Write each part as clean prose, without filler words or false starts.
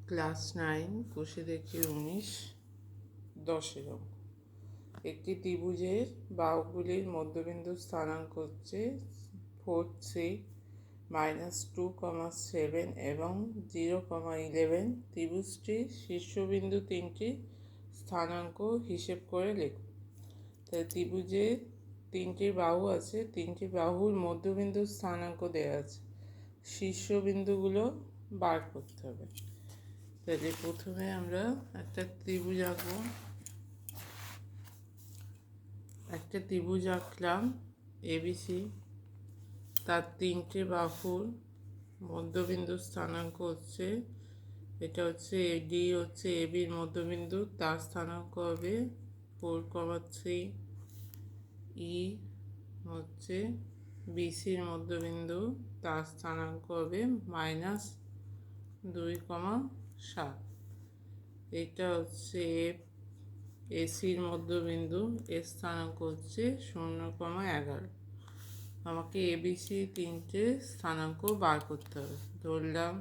Class 9 কোষে দেখি 19 10 অঙ্ক। একটি ত্রিভুজের বাহুগুলির মধ্যবিন্দুর স্থানাঙ্ক হচ্ছে 4 3 -2, 7 এবং 0, 11। ত্রিভুজটির শীর্ষবিন্দু তিনটি স্থানাঙ্ক হিসেব করে লেখো। তাই ত্রিভুজের তিনটি বাহু আছে, তিনটি বাহুর মধ্যবিন্দুর স্থানাঙ্ক দেওয়া আছে, শীর্ষবিন্দুগুলো বার করতে হবে। তাহলে প্রথমে আমরা একটা ত্রিভুজ আঁকবো। একটা ত্রিভুজ আঁকলাম এবিসি, তার তিনটে বাহুর মধ্যবিন্দু স্থানাঙ্ক হচ্ছে, এটা হচ্ছে এডি হচ্ছে এবির মধ্যবিন্দু, তার স্থানাঙ্ক হবে 4, 3। ই হচ্ছে বিসির মধ্যবিন্দু, তার স্থানাঙ্ক হবে -2, 7। এটা হচ্ছে এফ এসির মধ্যবিন্দু, এর স্থানাঙ্ক হচ্ছে 0, 11। আমাকে এবিসি তিনটে স্থানাঙ্ক বার করতে হবে। ধরলাম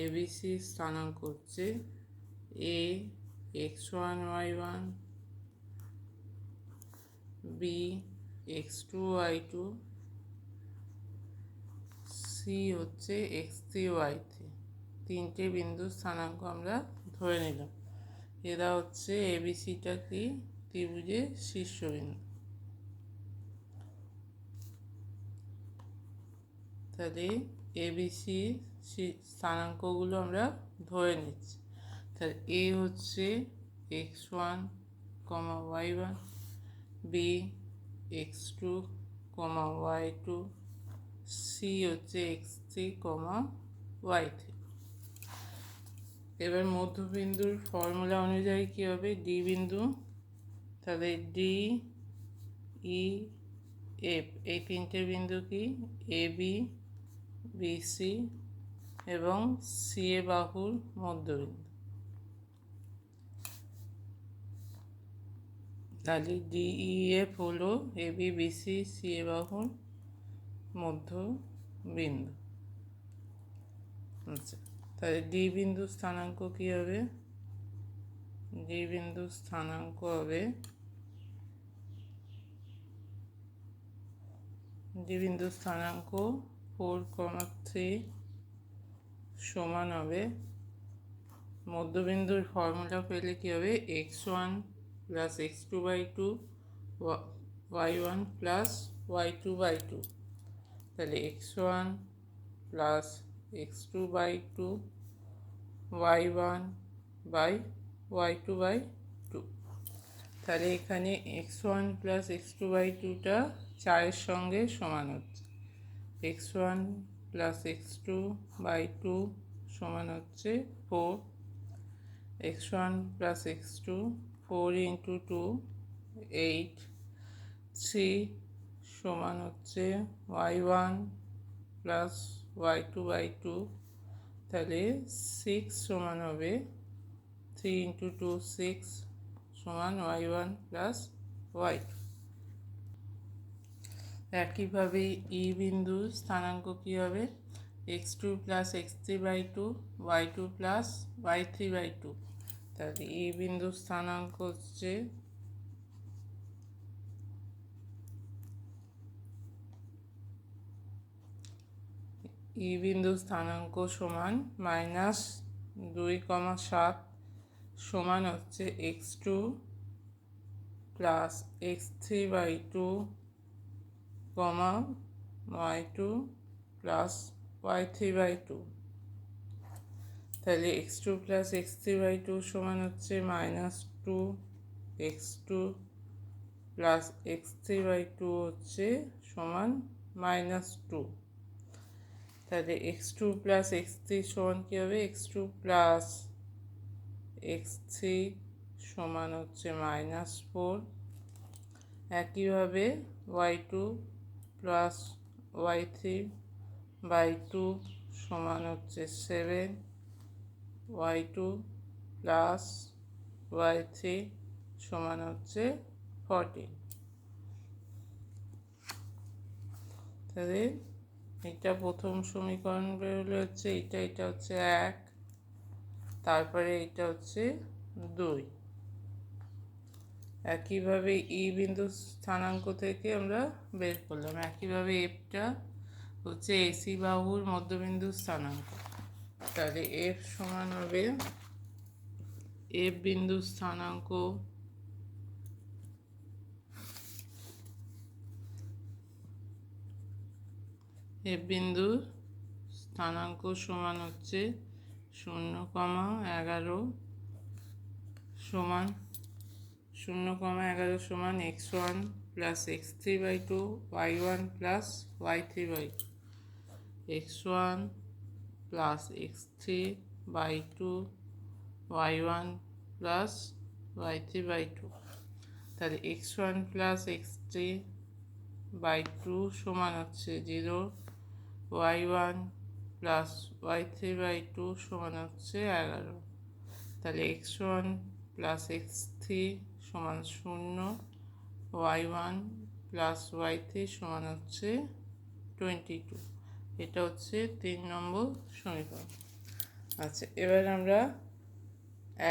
এবিসি স্থানাঙ্ক হচ্ছে এ x1 y1, B x2 y2, C হচ্ছে x3 y3। তিনটে বিন্দুর স্থানাঙ্ক আমরা ধরে নিলাম। এরা হচ্ছে এবিসিটা কি ত্রিভুজের শীর্ষবিন্দু। তাহলে এবিসি স্থানাঙ্কগুলো আমরা ধরে নিচ্ছি। তাহলে এ হচ্ছে x1, y1, B x2, y2, C হচ্ছে x3, y3। এবার মধ্যবিন্দুর ফর্মুলা অনুযায়ী কী হবে, ডি বিন্দু। তাহলে ডি ই এফ এই তিনটে বিন্দু কি এ বি বিসি এবং সি এ বাহুর মধ্যবিন্দু। তাহলে ডিইএফ হলো এ বি বিসি সি এ বাহুর মধ্যবিন্দু। আচ্ছা, তাহলে ডি বিন্দু স্থানাঙ্ক কী হবে, ডি বিন্দু স্থানাঙ্ক হবে ডি বিন্দু স্থানাঙ্ক 4, 3 সমান হবে, মধ্যবিন্দুর ফর্মুলা পেলে কী হবে, x1 + x2/2 y1 + y2/2। তাহলে x1 + x2/2 y1/y2/2। তাহলে এখানে x1 + x2/2টা 4-এর সঙ্গে সমান হচ্ছে, x1 + x2/2 সমান হচ্ছে 4, x1 + x2 4 × 2 8, 3 সমান হচ্ছে y1 + y2/2। তাহলে 6 সমান হবে 3 × 2 6 সমান y1 + y2। একইভাবে ই বিন্দুর স্থানাঙ্ক কী হবে, x2 + x3/2 y2 + y3/2। তাহলে ই বিন্দুর স্থানাঙ্ক হচ্ছে ই বিন্দুর স্থানাঙ্ক সমান -2, 7 সমান হচ্ছে x2 + x3/2, y2 + y3/2। তাহলে x2 + x3/2 সমান হচ্ছে -2, x2 + x3/2 হচ্ছে সমান -2। তাহলে x2 + x3 সমান কী হবে, x2 + x3 সমান হচ্ছে -4। একইভাবে y2 + y3/2 সমান হচ্ছে 7, y2 + y3 সমান হচ্ছে 14। তাহলে এটা প্রথম সমীকরণ বেরোলে হচ্ছে এটা হচ্ছে 1, তারপরে এটা হচ্ছে 2। একইভাবে ই বিন্দু স্থানাঙ্ক থেকে আমরা বের করলাম। একইভাবে এফটা হচ্ছে এসি বাহুর মধ্যবিন্দু স্থানাঙ্ক। তাহলে এফ সমান হবে এফ বিন্দু স্থানাঙ্ক এফ বিন্দুর স্থানাঙ্ক সমান হচ্ছে 0,11 সমান 0,11 সমান x1 plus x3/2 y1 plus y3/2 x1 plus x3/2 y1 plus y3/2। তাহলে x1 প্লাস x3/2 সমান হচ্ছে 0, y1 প্লাস y3/2 সমান হচ্ছে 11। তাহলে x1 প্লাস x3 সমান 0, y1 প্লাস y3 সমান হচ্ছে 22। এটা হচ্ছে 3 নম্বর সমীকরণ। আচ্ছা, এবার আমরা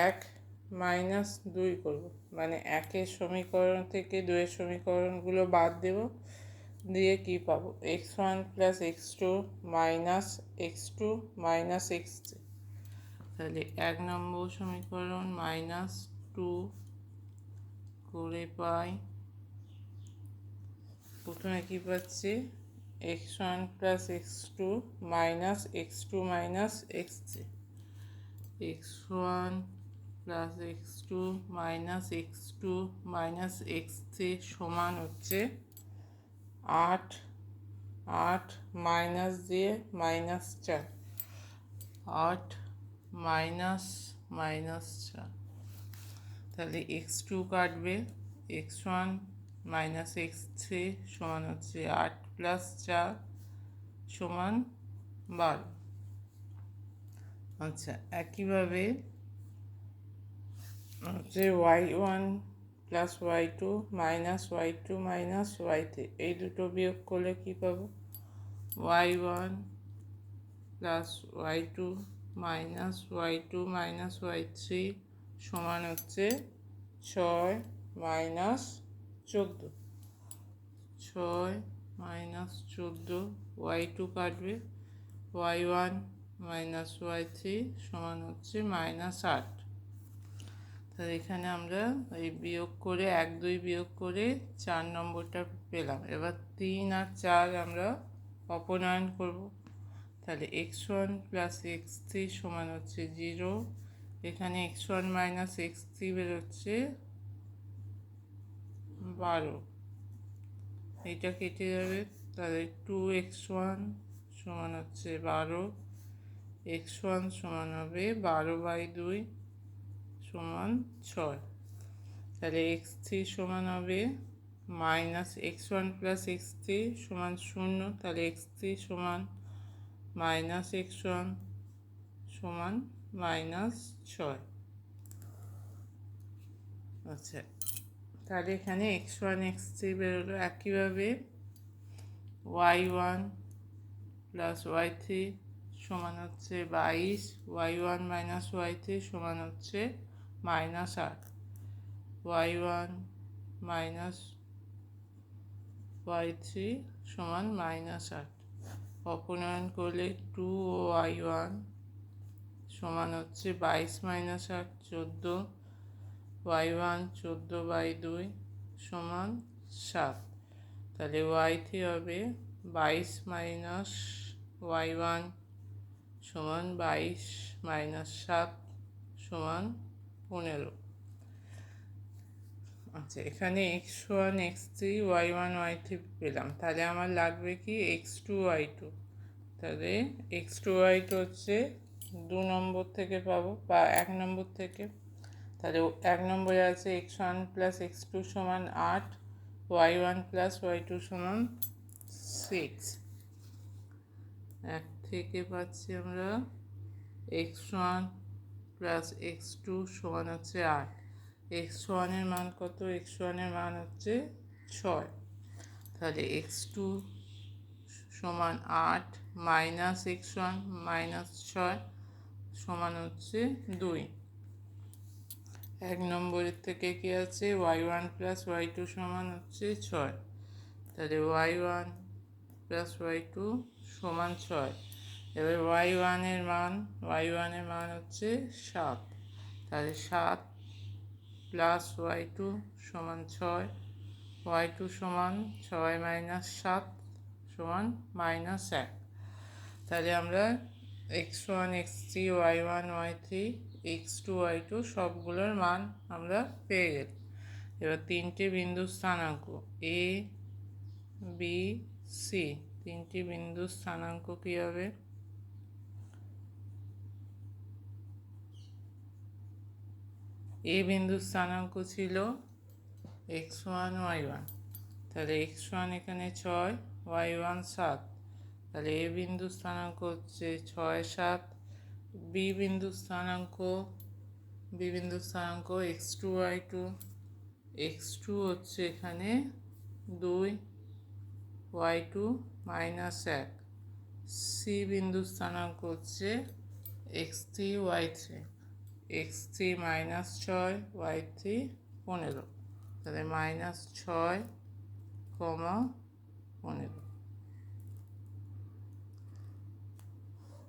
1-2 করব, মানে 1-এর সমীকরণ থেকে 2-এর সমীকরণগুলো বাদ দেব, দিয়ে কি পাবো? x1 plus x2 minus x2 minus x3। তাহলে 1 নম্বর সমীকরণ -2 করে পাই। প্রথমে কি পাচ্ছি? x1 plus x2 minus x2 minus x3। x1 plus x2 minus x2 minus x3 সমান হচ্ছে 8 মাইনাস দিয়ে -4, 8 মাইনাস -4। তাহলে x2 কাটবে, x1 মাইনাস x3 সমান হচ্ছে 8 প্লাস 4 সমান 12। আচ্ছা, একইভাবে হচ্ছে y1 plus y2 minus y2 minus y3, এই দুটো বিয়োগ করলে কী পাবো? y1 plus y2 minus y2 minus y3 সমান হচ্ছে 6 মাইনাস 14, 6 মাইনাস 14, y2 কাটবে, y1 মাইনাস y3 সমান হচ্ছে -8। তাহলে এখানে আমরা এই বিয়োগ করে 1-2 বিয়োগ করে 4 নম্বরটা পেলাম। এবার 3 আর 4 আমরা অপনয়ন করব। তাহলে x1 প্লাস x3 সমান হচ্ছে 0, এখানে x1 মাইনাস x3 বেরোচ্ছে 12, এইটা কেটে যাবে। তাহলে 2x1 সমান হচ্ছে 12, x1 সমান হবে 12/2 সমান 6। তাহলে x3 সমান হবে মাইনাস x1 প্লাস x3 সমান 0, তাহলে x3 সমান মাইনাস x1 সমান -6। আচ্ছা, তাহলে এখানে x1 x3 বেরোলো। একইভাবে y1 প্লাস y3 সমান হচ্ছে 22, y1 মাইনাস y3 সমান হচ্ছে -8, y1 মাইনাস y3 সমান -8। অপনয়ন করলে 2 ও y1 সমান হচ্ছে 22 মাইনাস 8 14, y1 14/2 সমান 7। তাহলে y3 হবে 22 মাইনাস y1 সমান 22 মাইনাস 7 সমান 15। আচ্ছা, এখানে x1 x3 y1 y3 পেলাম। তাহলে আমার লাগবে কি? x2 y2। তাহলে x2 y2 হচ্ছে 2 নম্বর থেকে পাবো, বা 1 নম্বর থেকে। তাহলে 1 নম্বরে আছে x1 প্লাস x2 সমান 8, y1 প্লাস y2 সমান 6। 1 থেকে পাচ্ছি আমরা x1 প্লাস x2 সমান হচ্ছে 8। x1 এর মান কত? x1 এর মান হচ্ছে 6। তাহলে x2 সমান 8 মাইনাস x1 মাইনাস 6 সমান হচ্ছে 2। 1 নম্বরের থেকে কি আছে y1 প্লাস y2 সমান হচ্ছে 6। তাহলে y1 প্লাস y2 সমান 6। এবার y1 এর মান হচ্ছে 7। তাহলে 7 প্লাস y2 সমান 6। y2 সমান 6 মাইনাস 7 সমান -1। তাহলে আমরা x1 x3 y1 y3 x2 y2 সবগুলোর মান আমরা পেয়ে গেছি। এবার তিনটে বিন্দুর স্থানাঙ্ক a b c, তিনটি বিন্দুর স্থানাঙ্ক কী হবে? a বিন্দুর স্থানাঙ্ক ছিল x1 y1, তাহলে x1 এখানে 6, y1 7, তাহলে a বিন্দুর স্থানাঙ্ক হচ্ছে 6 7। b বিন্দুর স্থানাঙ্ক x2 y2, x2 হচ্ছে এখানে 2, y2 -1। c বিন্দুর স্থানাঙ্ক হচ্ছে x3 y3, x3 -6 y3 15, তাহলে -6, 15।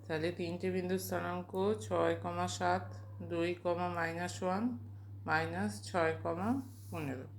তাহলে তিনটে বিন্দুর স্থানাঙ্ক 6, 7, 2, -1 -6, 15।